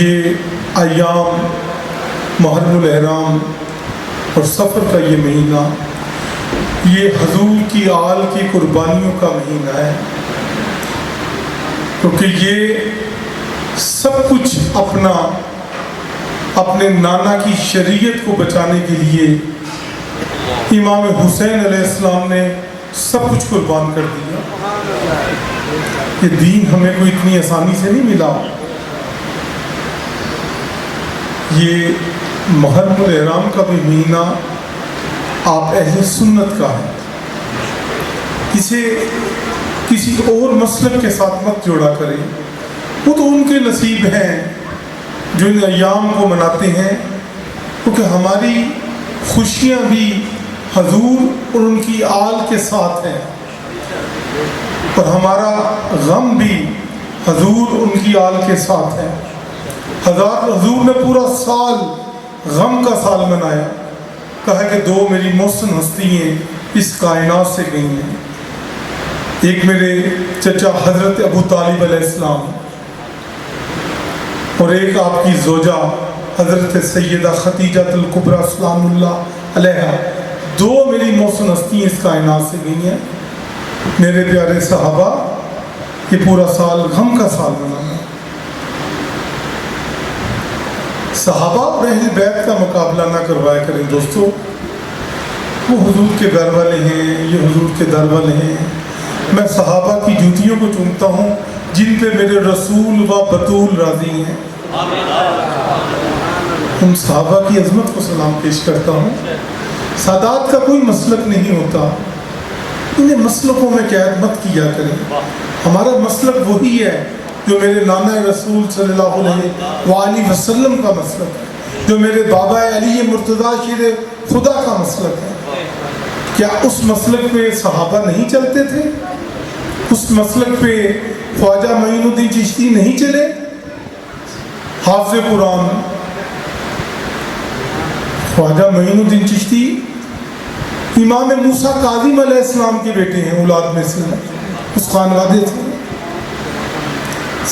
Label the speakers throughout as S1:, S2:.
S1: یہ ایام محرم الاحرام اور سفر کا یہ مہینہ، یہ حضور کی آل کی قربانیوں کا مہینہ ہے، کیونکہ یہ سب کچھ اپنے نانا کی شریعت کو بچانے کے لیے امام حسین علیہ السلام نے سب کچھ قربان کر دیا۔ یہ دین ہمیں کوئی اتنی آسانی سے نہیں ملا۔ یہ محرم الاحرام کا بھی مہینہ آپ اہل سنت کا ہے، اسے کسی اور مسلک کے ساتھ مت جوڑا کریں۔ وہ تو ان کے نصیب ہیں جو ان ایام کو مناتے ہیں، کیونکہ ہماری خوشیاں بھی حضور اور ان کی آل کے ساتھ ہیں، اور ہمارا غم بھی حضور ان کی آل کے ساتھ ہے۔ حضور نے پورا سال غم کا سال منایا، کہا کہ دو میری محسن ہستیاں اس کائنات سے گئی ہیں، ایک میرے چچا حضرت ابو طالب علیہ السلام اور ایک آپ کی زوجہ حضرت سیدہ خدیجہ الکبریٰ سلام اللہ علیہا، دو میری محسن ہستیاں اس کائنات سے گئی ہیں۔ میرے پیارے صحابہ، یہ پورا سال غم کا سال منانا۔ صحابہ اور اہل بیت کا مقابلہ نہ کروایا کریں دوستو، وہ حضور کے گھر والے ہیں، یہ حضور کے در والے ہیں۔ میں صحابہ کی جوتیوں کو چومتا ہوں جن پہ میرے رسول و بطول راضی ہیں۔ ان صحابہ کی عظمت کو سلام پیش کرتا ہوں۔ سادات کا کوئی مسلک نہیں ہوتا، انہیں مسلکوں میں قید مت کیا کریں۔ ہمارا مسلک وہی ہے جو میرے نانا رسول صلی اللہ علیہ وآلہ وسلم کا مسلک ہے، جو میرے بابا علی مرتضیٰ شیر خدا کا مسلک ہے۔ کیا اس مسلک پہ صحابہ نہیں چلتے تھے؟ اس مسلک پہ خواجہ معین الدین چشتی نہیں چلے؟ حافظ قرآن خواجہ معین الدین چشتی امام موسیٰ کاظم علیہ السلام کے بیٹے ہیں، اولاد میں سے اس خانوادے تھے۔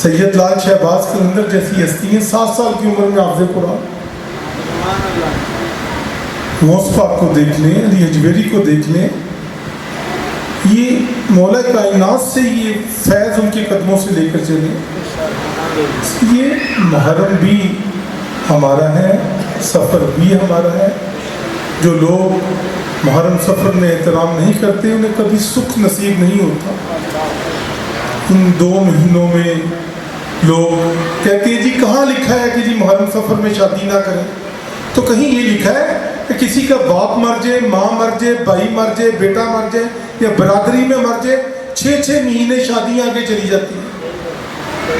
S1: سید لال شہباز قلندر جیسی ہستی ہیں، 7 سال کی عمر میں حافظ قرآن۔ غوث پاک کو دیکھ لیں، علی حجویری کو دیکھ لیں، یہ مولا کائنات سے یہ فیض ان کے قدموں سے لے کر چلے۔ یہ محرم بھی ہمارا ہے، سفر بھی ہمارا ہے۔ جو لوگ محرم سفر میں احترام نہیں کرتے انہیں کبھی سکھ نصیب نہیں ہوتا۔ ان 2 مہینوں میں لوگ کہتے ہیں جی کہاں لکھا ہے کہ جی محرم سفر میں شادی نہ کریں؟ تو کہیں یہ لکھا ہے کہ کسی کا باپ مر جائے، ماں مر جائے، بھائی مر جائے، بیٹا مر جائے یا برادری میں مر جائے، 6 مہینے شادیاں آگے چلی جاتی ہیں۔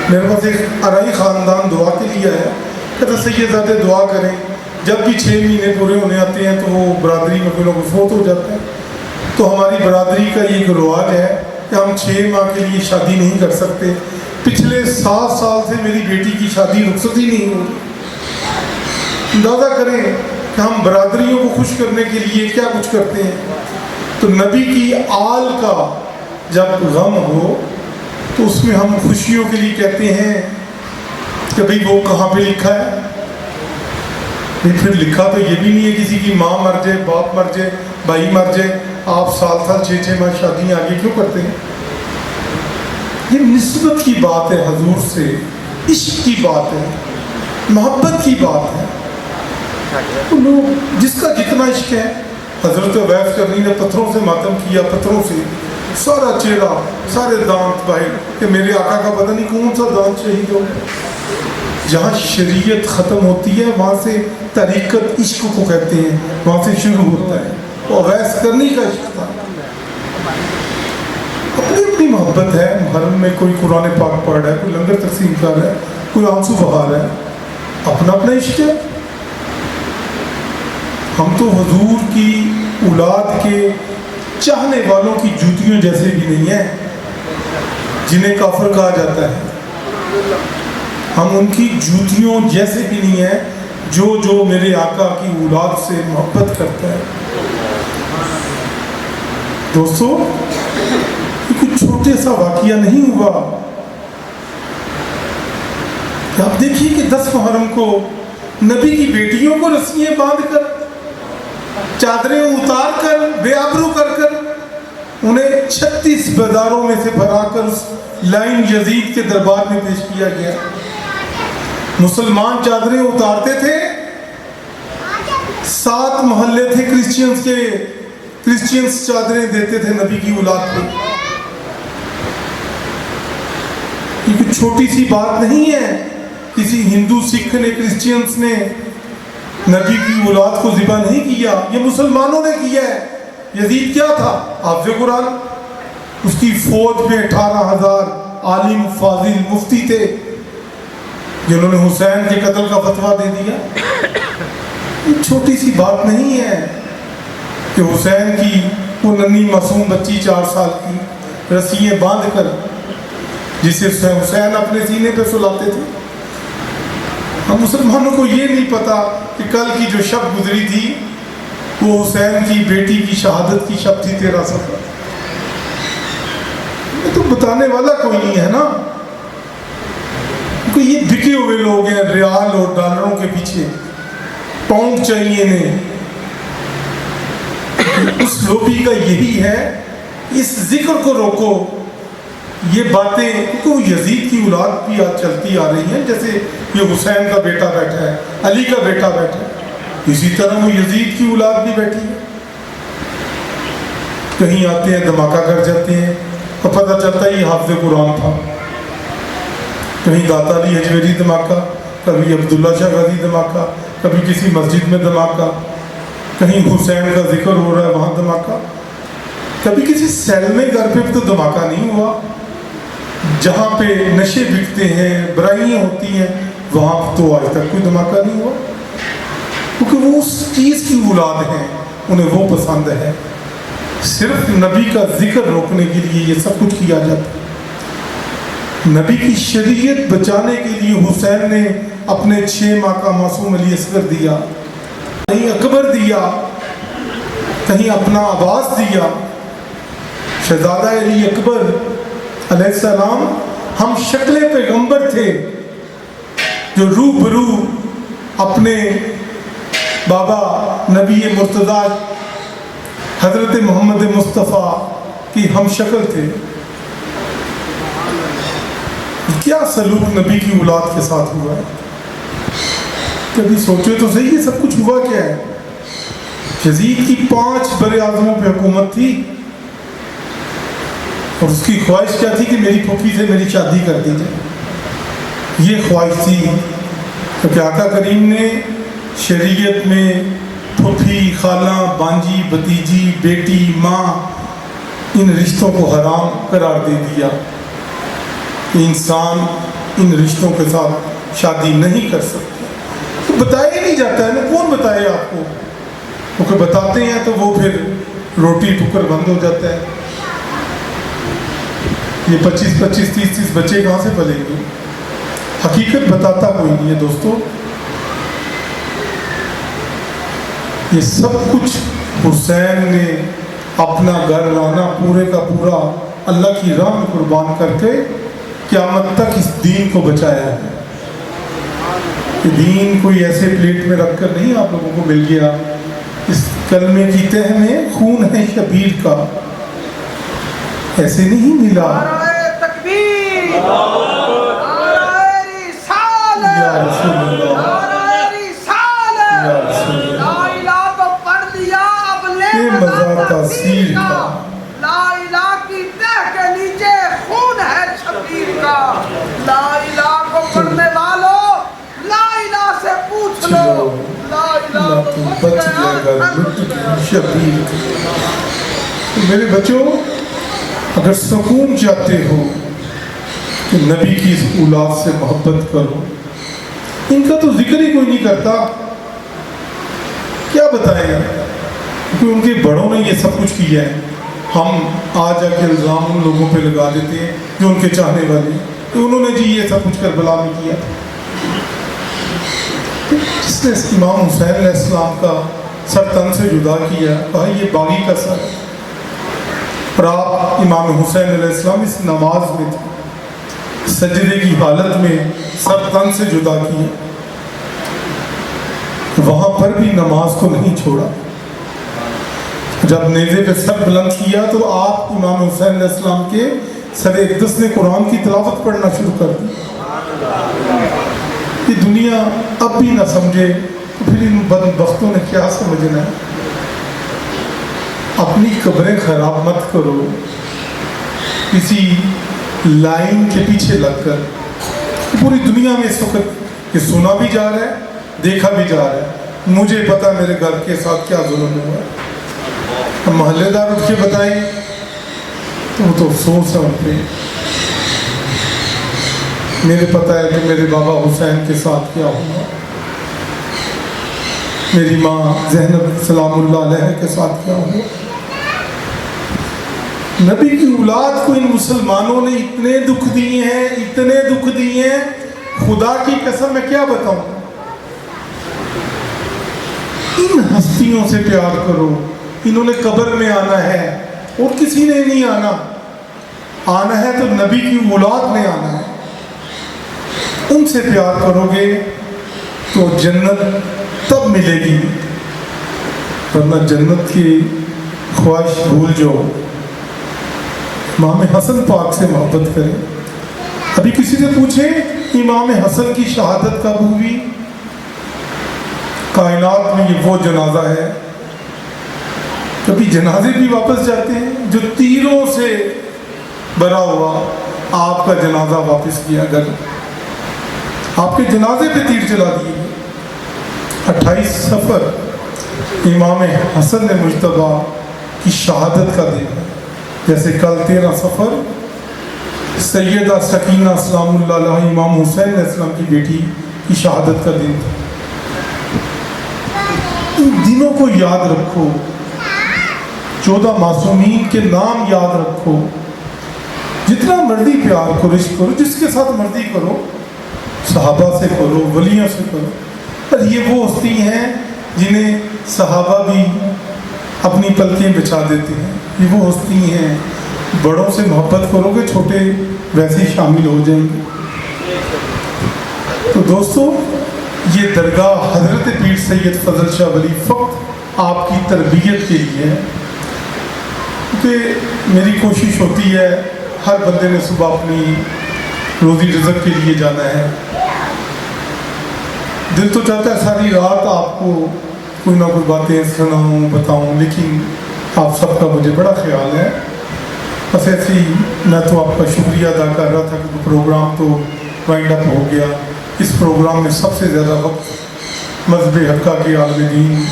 S1: میرے پاس ایک ارائی خاندان دعا کے لیے آیا، کہتا سیدزادے دعا کریں، جب بھی 6 مہینے پورے ہونے آتے ہیں تو وہ برادری میں کوئی لوگ فوت ہو جاتے ہیں، تو ہماری برادری کا یہ ایک رواج ہے کہ ہم 6 ماہ کے لیے شادی نہیں کر سکتے۔ پچھلے 7 سال سے میری بیٹی کی شادی رخصت ہی نہیں ہو رہی۔ اندازہ کریں کہ ہم برادریوں کو خوش کرنے کے لیے کیا کچھ کرتے ہیں۔ تو نبی کی آل کا جب غم ہو تو اس میں ہم خوشیوں کے لیے کہتے ہیں کہ بھئی وہ کہاں پہ لکھا ہے؟ پھر لکھا تو یہ بھی نہیں ہے کسی کی ماں مر جائے، باپ مر جائے، بھائی مر جائے، آپ سال 6 ماہ شادیاں آگے کیوں کرتے ہیں؟ یہ نسبت کی بات ہے، حضور سے عشق کی بات ہے، محبت کی بات ہے۔ تو لوگ جس کا جتنا عشق ہے، حضرت اویس کرنی نے پتھروں سے ماتم کیا، پتھروں سے سارا چہرہ، سارے دانت باہر، کہ میرے آقا کا پتہ نہیں کون سا دانت شہید ہو۔ جہاں شریعت ختم ہوتی ہے وہاں سے طریقت عشق کو کہتے ہیں، وہاں سے شروع ہوتا ہے۔ وہ اویس کرنی کا عشق تھا۔ اپنی اپنی محبت ہے۔ محرم میں کوئی قرآن پاک پڑھ رہا ہے، کوئی لنگر تقسیم کر رہا ہے، کوئی آنسو بہا رہا ہے، اپنا اپنا عشق ہے۔ ہم تو حضور کی اولاد کے چاہنے والوں کی جوتیوں جیسے بھی نہیں ہیں جنہیں کافر کہا جاتا ہے۔ ہم ان کی جوتیوں جیسے بھی نہیں ہیں جو میرے آقا کی اولاد سے محبت کرتا ہے۔ دوستو، یہ کچھ چھوٹے سا واقعہ نہیں ہوا کہ آپ دیکھیے کہ 10 محرم کو نبی کی بیٹیوں کو رسیاں باندھ کر، چادریں اتار کر، بے آبرو کر کر انہیں 36 بازاروں میں سے بھرا کر اس لائن یزید کے دربار میں پیش کیا گیا۔ مسلمان چادریں اتارتے تھے، 7 محلے تھے کرسچینز کے، کرسچینز چادریں دیتے تھے نبی کی اولاد کو۔ یہ کوئی چھوٹی سی بات نہیں ہے، کسی ہندو، سکھ نے، کرسچینز نے نبی کی اولاد کو ذبح نہیں کیا، یہ مسلمانوں نے کیا ہے۔ یزید کیا تھا؟ حافظ قرآن، اس کی فوج میں 18,000 عالم فاضل مفتی تھے جنہوں نے حسین کے قتل کا فتویٰ دے دیا۔ یہ چھوٹی سی بات نہیں ہے کہ حسین کی وہ ننھی معصوم بچی 4 سال کی رسیاں باندھ کر، جسے حسین اپنے سینے پہ سلاتے تھے۔ ہم مسلمانوں کو یہ نہیں پتا کہ کل کی جو شب گزری تھی وہ حسین کی بیٹی کی شہادت کی شب تھی، 13 صفر۔ یہ تو بتانے والا کوئی نہیں ہے نا، کیونکہ یہ بکے ہوئے لوگ ہیں ریال اور ڈالروں کے پیچھے، پاؤنڈ چاہیے انہیں۔ اس لوبی کا یہی ہے، اس ذکر کو روکو۔ یہ باتیں کیونکہ وہ یزید کی اولاد بھی آج چلتی آ رہی ہیں، جیسے یہ حسین کا بیٹا بیٹھا ہے، علی کا بیٹا بیٹھا ہے، اسی طرح وہ یزید کی اولاد بھی بیٹھی ہے۔ کہیں آتے ہیں دھماکہ کر جاتے ہیں اور پتہ چلتا ہے یہ حافظ قرآن تھا۔ کہیں داتا علی حجویری دھماکہ، کبھی عبداللہ شاہ غازی دھماکہ، کبھی کسی مسجد میں دھماکہ، کہیں حسین کا ذکر ہو رہا ہے وہاں دھماکہ، کبھی کسی سیل میں گھر پہ تو دھماکہ نہیں ہوا۔ جہاں پہ نشے بکتے ہیں، برائیاں ہوتی ہیں، وہاں تو آج تک کوئی دھماکہ نہیں ہوا، کیونکہ وہ اس چیز کی اولاد ہیں، انہیں وہ پسند ہے۔ صرف نبی کا ذکر روکنے کے لیے یہ سب کچھ کیا جاتا ہے۔ نبی کی شریعت بچانے کے لیے حسین نے اپنے 6 ماہ کا معصوم علی اصغر دیا، کہیں اکبر دیا، کہیں اپنا عباس دیا۔ شہزادہ علی اکبر علیہ السلام ہم شکل پیغمبر تھے، جو روبرو اپنے بابا نبی مرتضیٰ حضرت محمد مصطفیٰ کی ہم شکل تھے۔ کیا سلوک نبی کی اولاد کے ساتھ ہوا ہے؟ کبھی سوچے تو صحیح یہ سب کچھ ہوا کیا ہے؟ یزید کی 5 بر اعظموں پہ حکومت تھی، اور اس کی خواہش کیا تھی کہ میری پھوپھی سے میری شادی کر دی جائے۔ یہ خواہش تھی، کیونکہ آقا کریم نے شریعت میں پھوپھی، خالہ، بانجی، بھتیجی، بیٹی، ماں، ان رشتوں کو حرام قرار دے دیا کہ انسان ان رشتوں کے ساتھ شادی نہیں کر سکتا۔ تو بتایا ہی نہیں جاتا ہے نا، کون بتائے آپ کو؟ کیونکہ بتاتے ہیں تو وہ پھر روٹی ٹکر بند ہو جاتا ہے۔ یہ 25 30 بچے کہاں سے پلیں گے؟ حقیقت بتاتا کوئی نہیں ہے دوستو۔ یہ سب کچھ حسین نے اپنا گھر لانا پورے کا پورا اللہ کی راہ میں قربان کر کے قیامت تک اس دین کو بچایا ہے۔ یہ دین کوئی ایسے پلیٹ میں رکھ کر نہیں آپ لوگوں کو مل گیا۔ اس کلمے کی تہ میں خون ہے شبیر کا، ایسے نہیں ملا۔ یا رسول اللہ، یہ مزہ تاثیر کا،
S2: لا الہ کی تہ کے نیچے خون ہے شبیر کا۔ لا الہ کو پڑھنے والوں لا الہ سے پوچھ لو، لا الہ
S1: تو بچ گیا گا لٹ گئی شبیر۔ تو میرے بچوں، اگر سکون چاہتے ہو کہ نبی کی اس اولاد سے محبت کرو، ان کا تو ذکر ہی کوئی نہیں کرتا، کیا بتائیں؟ کیونکہ ان کے بڑوں نے یہ سب کچھ کیا ہے۔ ہم آج آ کے الزام ان لوگوں پہ لگا دیتے ہیں جو ان کے چاہنے والے ہیں کہ انہوں نے جی یہ سب کچھ کربلا میں کیا۔ جس نے امام حسین علیہ السلام کا سر تن سے جدا کیا، کہا یہ باغی کا سر۔ اور آپ امام حسین علیہ السلام اس نماز میں تھے، سجدے کی حالت میں سر تن سے جدا کیے، وہاں پر بھی نماز کو نہیں چھوڑا۔ جب نیزے پہ سر بلند کیا تو آپ امام حسین علیہ السلام کے سر اقدس نے قرآن کی تلاوت پڑھنا شروع کر دی۔ یہ دنیا اب بھی نہ سمجھے تو پھر ان بدبختوں نے کیا سمجھنا ہے؟ اپنی قبریں خراب مت کرو کسی لائن کے پیچھے لگ کر۔ پوری دنیا میں اس وقت یہ سنا بھی جا رہا ہے، دیکھا بھی جا رہا ہے۔ مجھے پتا میرے گھر کے ساتھ کیا ظلم ہوا ہے، محلے دار اٹھ کے بتائیں تو وہ تو افسوس ہے ان پہ۔ میرے پتہ ہے کہ میرے بابا حسین کے ساتھ کیا ہوا، میری ماں زینب سلام اللہ علیہ کے ساتھ کیا ہوا۔ نبی کی اولاد کو ان مسلمانوں نے اتنے دکھ دیے ہیں، اتنے دکھ دیے ہیں، خدا کی قسم میں کیا بتاؤں۔ ان ہستیوں سے پیار کرو، انہوں نے قبر میں آنا ہے اور کسی نے نہیں آنا، آنا ہے تو نبی کی اولاد نے آنا ہے۔ ان سے پیار کرو گے تو جنت تب ملے گی، ورنہ جنت کی خواہش بھول جاؤ۔ امام حسن پاک سے محبت کریں۔ ابھی کسی سے پوچھیں امام حسن کی شہادت کب ہوئی؟ کائنات میں یہ وہ جنازہ ہے، کبھی جنازے بھی واپس جاتے ہیں جو تیروں سے بھرا ہوا آپ کا جنازہ واپس کیا گیا، آپ کے جنازے پہ تیر چلا دیے۔ 28 صفر امام حسن مجتبیٰ کی شہادت کا دن ہے، جیسے کل 13 صفر سیدہ سکینہ سلام اللہ علیہ امام حسین علیہ السلام کی بیٹی کی شہادت کا دن تھا۔ ان دنوں کو یاد رکھو، 14 معصومین کے نام یاد رکھو، جتنا مرضی پیار کرو، عشق کرو، جس کے ساتھ مرضی کرو، صحابہ سے کرو، ولیوں سے کرو، پر یہ وہ ہستی ہیں جنہیں صحابہ بھی اپنی پلکیں بچھا دیتے ہیں۔ یہ وہ ہستی ہیں، بڑوں سے محبت کرو گے چھوٹے ویسے ہی شامل ہو جائیں گے۔ تو دوستو، یہ درگاہ حضرت پیر سید فضل شاہ ولی فقط آپ کی تربیت کے لیے ہے، کیونکہ میری کوشش ہوتی ہے ہر بندے نے صبح اپنی روزی رزق کے لیے جانا ہے۔ دل تو چاہتا ہے ساری رات آپ کو کوئی نہ کوئی باتیں سناؤں بتاؤں، لیکن آپ سب کا مجھے بڑا خیال ہے۔ بس ایسے ہی میں تو آپ کا شکریہ ادا کر رہا تھا کہ پروگرام تو وائنڈ اپ ہو گیا۔ اس پروگرام میں سب سے زیادہ وقت مذہب حقہ کے عالم دین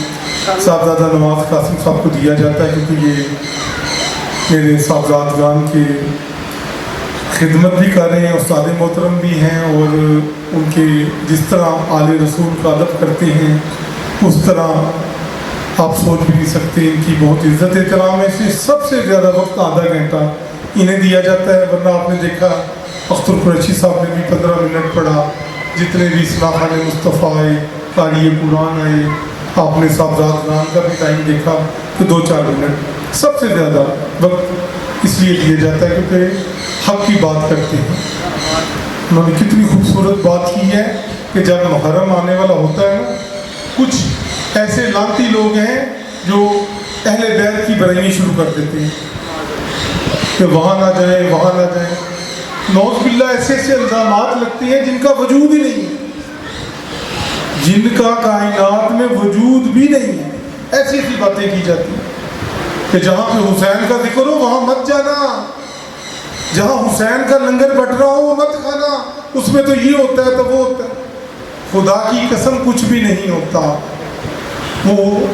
S1: صاحبزادہ نواز قاسم صاحب کو دیا جاتا ہے، کیونکہ یہ میرے صاحبزادگان کے خدمت بھی کر رہے ہیں، استاد محترم بھی ہیں، اور ان کے جس طرح آل رسول کا ادب کرتے ہیں اس طرح آپ سوچ بھی نہیں سکتے۔ ان کی بہت عزت احترام ہے، اس لیے سب سے زیادہ وقت آدھا گھنٹہ انہیں دیا جاتا ہے، ورنہ آپ نے دیکھا اختر قریشی صاحب نے بھی 15 منٹ پڑھا، جتنے بھی اصلاحان مصطفیٰ آئے، قاری قرآن آئے، آپ نے صاحبزادگان کا بھی ٹائم دیکھا کہ 2-4 منٹ۔ سب سے زیادہ وقت اس لیے دیا جاتا ہے کیونکہ حق کی بات کرتے ہیں۔ انہوں نے کتنی خوبصورت بات کی ہے کہ جب محرم آنے والا ہوتا ہے نا، کچھ ایسے لانتی لوگ ہیں جو اہل بیت کی برائیاں شروع کر دیتے ہیں کہ وہاں نہ جائیں، وہاں نہ جائیں۔ نعوذ باللہ ایسے ایسے الزامات لگتے ہیں جن کا وجود ہی نہیں ہے، جن کا کائنات میں وجود بھی نہیں ہے۔ ایسی ایسی باتیں کی جاتی ہیں کہ جہاں پہ حسین کا ذکر ہو وہاں مت جانا، جہاں حسین کا لنگر بٹ رہا ہو وہ مت کھانا، اس میں تو یہ ہوتا ہے تو وہ ہوتا ہے۔ خدا کی قسم کچھ بھی نہیں ہوتا۔ وہ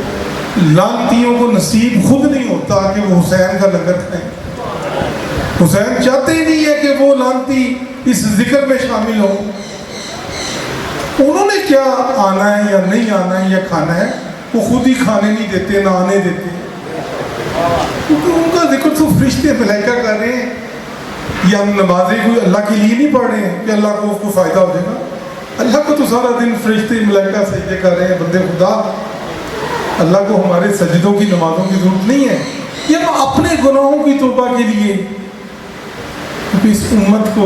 S1: لانتیوں کو نصیب خود نہیں ہوتا کہ وہ حسین کا لنگر کھائیں۔ حسین چاہتے ہی نہیں ہے کہ وہ لانتی اس ذکر میں شامل ہو۔ انہوں نے کیا آنا ہے یا نہیں آنا ہے یا کھانا ہے، وہ خود ہی کھانے نہیں دیتے، نہ آنے دیتے، کیونکہ ان کا ذکر تو فرشتے ملائکہ کر رہے ہیں۔ یہ ہم نمازیں کوئی اللہ کے لیے نہیں پڑھ رہے ہیں کہ اللہ کو اس کو فائدہ ہو جائے گا۔ اللہ کو تو سارا دن فرشتے ملائکہ سجدے کر رہے ہیں۔ بندے خدا، اللہ کو ہمارے سجدوں کی نمازوں کی ضرورت نہیں ہے، یہ ہم اپنے گناہوں کی توبہ کے لیے، کیونکہ اس امت کو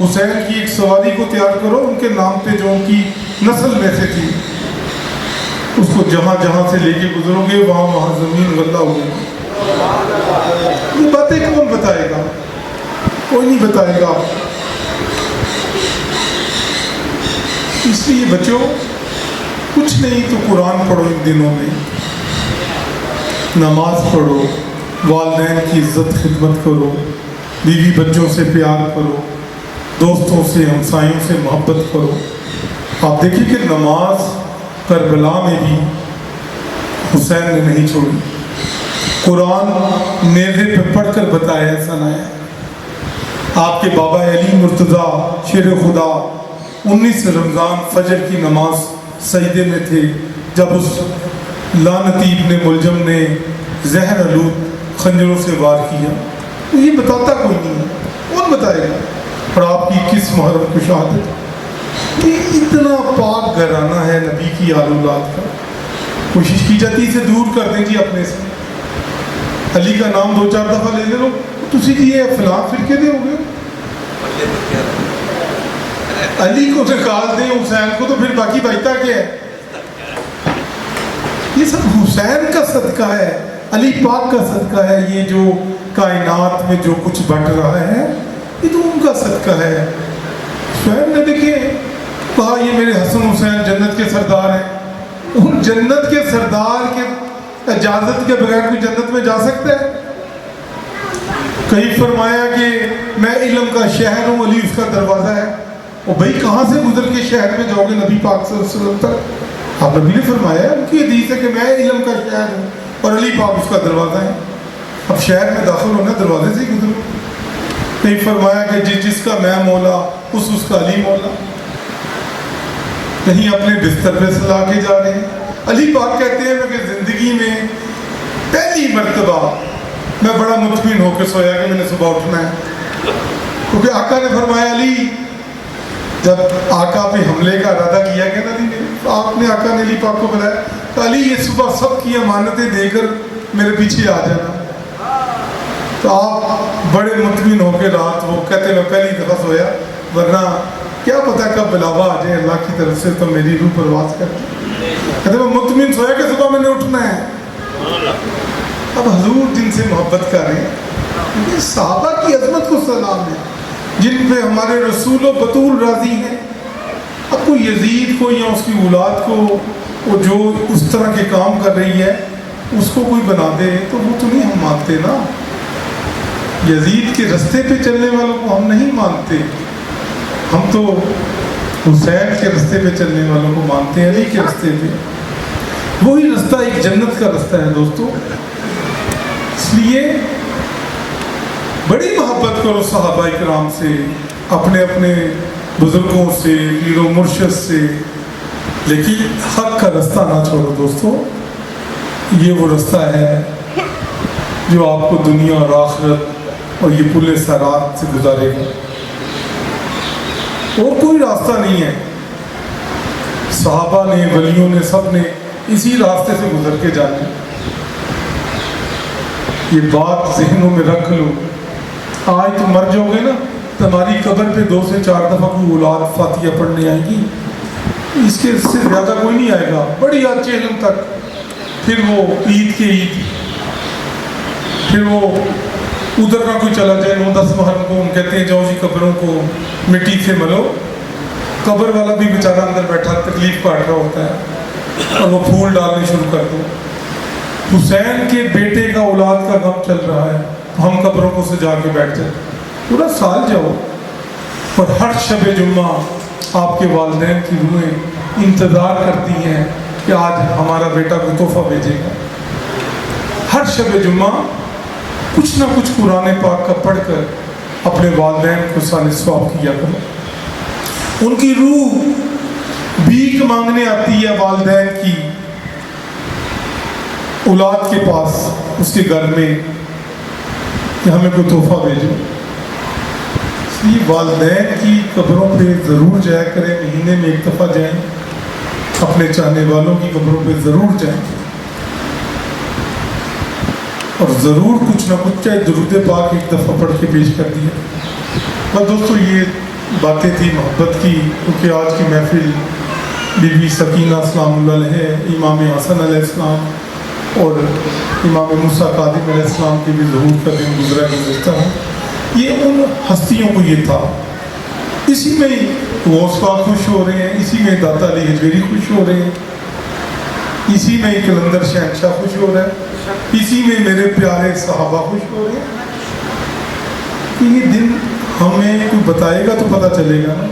S1: حسین کی ایک سواری کو تیار کرو ان کے نام پہ جو ان کی نسل میں سے تھی، اس کو جہاں جہاں سے لے کے گزرو گے وہاں وہاں زمین غلہ ہوگی۔ یہ باتیں کون بتائے گا؟ کوئی نہیں بتائے گا۔ اس لیے بچوں کچھ نہیں تو قرآن پڑھو ان دنوں میں، نماز پڑھو، والدین کی عزت خدمت کرو، بیوی بچوں سے پیار کرو، دوستوں سے ہمسایوں سے محبت کرو۔ آپ دیکھیں کہ نماز کربلا میں بھی حسین نے نہیں چھوڑی، قرآن نیزے پہ پڑھ کر بتایا، سنایا۔ آپ کے بابا علی مرتضیٰ شیر خدا 19 رمضان فجر کی نماز سجدے میں تھے جب اس لعنتی ابن ملجم نے زہر آلود خنجروں سے وار کیا۔ یہ بتاتا کوئی نہیں ہے، کون بتائے گا؟ اور آپ کی 21 محرم کو شہادت، یہ اتنا پاک گھرانہ ہے نبی کی آل اولاد کا، کوشش کی جاتی اسے دور کر دیں جی اپنے سے۔ علی کا نام 2-4 دفعہ لے لو، تسی جی یہ فلاں فرقے دے ہو گئے، علی کو نکال دیں حسین کو تو پھر باقی بچتا کیا ہے؟ یہ سب حسین کا صدقہ ہے، علی پاک کا صدقہ ہے۔ یہ جو کائنات میں جو کچھ بٹ رہا ہے یہ تو ان کا صدقہ ہے۔ حسین نے دیکھیں کہا یہ میرے حسن حسین جنت کے سردار ہیں، ان جنت کے سردار کے اجازت کے بغیر کوئی جنت میں جا سکتا ہے؟ کہیں فرمایا کہ میں علم کا شہر ہوں، علی اس کا دروازہ ہے۔ اور بھائی کہاں سے گزر کے شہر میں جاؤ گے نبی پاک صلی اللہ علیہ وسلم تک؟ آپ نبی نے فرمایا، ان کی حدیث ہے کہ میں علم کا شہر ہوں اور علی پاک اس کا دروازہ ہے۔ اب شہر میں داخل ہونا دروازے سے ہی گزرو۔ کہیں فرمایا کہ جس کا میں مولا اس کا علی مولا۔ کہیں اپنے بستر پہ سلا کے جا رہے ہیں۔ علی پاک کہتے ہیں کہ زندگی میں پہلی مرتبہ میں بڑا مطمئن ہو کے سویا کہ میں نے صبح اٹھنا ہے، کیونکہ آقا نے فرمایا علی، جب آقا پہ حملے کا ارادہ کیا کہ علی نے، آپ نے آقا نے علی پاک کو بلایا کہ علی یہ صبح سب کی امانتیں دے کر میرے پیچھے آ جانا۔ تو آپ بڑے مطمئن ہو کے رات وہ کہتے میں پہلی دفعہ سویا، ورنہ کیا پتا کب بلاوا آ جائے اللہ کی طرف سے تو میری روح پرواز کرتی۔ کہتے میں مطمئن سویا کہ صبح میں نے اٹھنا ہے۔ اب حضور جن سے محبت کر رہے ہیں، یہ صحابہ کی عظمت کو سلام ہے جن پہ ہمارے رسول و بطول راضی ہیں۔ اب کوئی یزید کو یا اس کی اولاد کو وہ جو اس طرح کے کام کر رہی ہے اس کو کوئی بنا دے تو وہ تو نہیں ہم مانتے نا۔ یزید کے رستے پہ چلنے والوں کو ہم نہیں مانتے، ہم تو حسین کے رستے پہ چلنے والوں کو مانتے ہیں، علی کے رستے پہ۔ وہی رستہ ایک جنت کا رستہ ہے دوستو۔ اس لیے بڑی محبت کرو صحابہ کرام سے، اپنے اپنے بزرگوں سے، پیر و مرشد سے، لیکن حق کا رستہ نہ چھوڑو دوستو۔ یہ وہ رستہ ہے جو آپ کو دنیا اور آخرت اور یہ پل صراط سے گزارے گا، اور کوئی راستہ نہیں ہے۔ صحابہ نے، ولیوں نے، سب نے اسی راستے سے گزر کے جانا۔ یہ بات ذہنوں میں رکھ لو، آج تو مر جاؤ گے نا تمہاری قبر پہ 2 سے 4 دفعہ کوئی اولاد فاتحہ پڑھنے آئے گی، اس کے سے زیادہ کوئی نہیں آئے گا، بڑی اچھے علم تک۔ پھر وہ عید کے عید، پھر وہ ادھر کا کوئی چلا جائے 9-10 محرم کو ہم کہتے ہیں جاؤ جی قبروں کو مٹی سے ملو، قبر والا بھی بیچارہ اندر بیٹھا تکلیف کاٹ رہا ہوتا ہے، اور وہ پھول ڈالنے شروع کر دو۔ حسین کے بیٹے کا اولاد کا غم چل رہا ہے، ہم قبروں کو سجا کے بیٹھ جائیں، پورا سال جاؤ، اور ہر شب جمعہ آپ کے والدین کی روحیں انتظار کرتی ہیں کہ آج ہمارا بیٹا کوئی تحفہ بھیجے گا۔ ہر شب جمعہ کچھ نہ کچھ قرآن پاک کا پڑھ کر اپنے والدین کو سال ثواب کیا کرو۔ ان کی روح بھیک مانگنے آتی ہے والدین کی اولاد کے پاس، اس کے گھر میں، کہ ہمیں کوئی تحفہ بھیجو۔ اس لیے والدین کی قبروں پہ ضرور جایا کریں، مہینے میں 1 دفعہ جائیں، اپنے چاہنے والوں کی قبروں پہ ضرور جائیں، اور ضرور کچھ نہ کچھ چاہے درود پاک 1 دفعہ پڑھ کے پیش کر دیا۔ بس دوستو یہ باتیں تھی محبت کی، کیونکہ آج کی محفل بی بی سکینہ سلام اللہ علیہ، امام حسن علیہ السلام اور امام موسیٰ کاظم علیہ السلام کی بھی ظہور کا دن گزرتا ہے۔ یہ ان ہستیوں کو یہ تھا، اسی میں غوث پاک خوش ہو رہے ہیں، اسی میں داتا علی حجویری خوش ہو رہے ہیں، اسی میں کلندر شہنشاہ خوش ہو رہا ہے، اسی میں میرے پیارے صحابہ خوش ہو رہے ہیں۔ یہ دن ہمیں کوئی بتائے گا تو پتہ چلے گا نا۔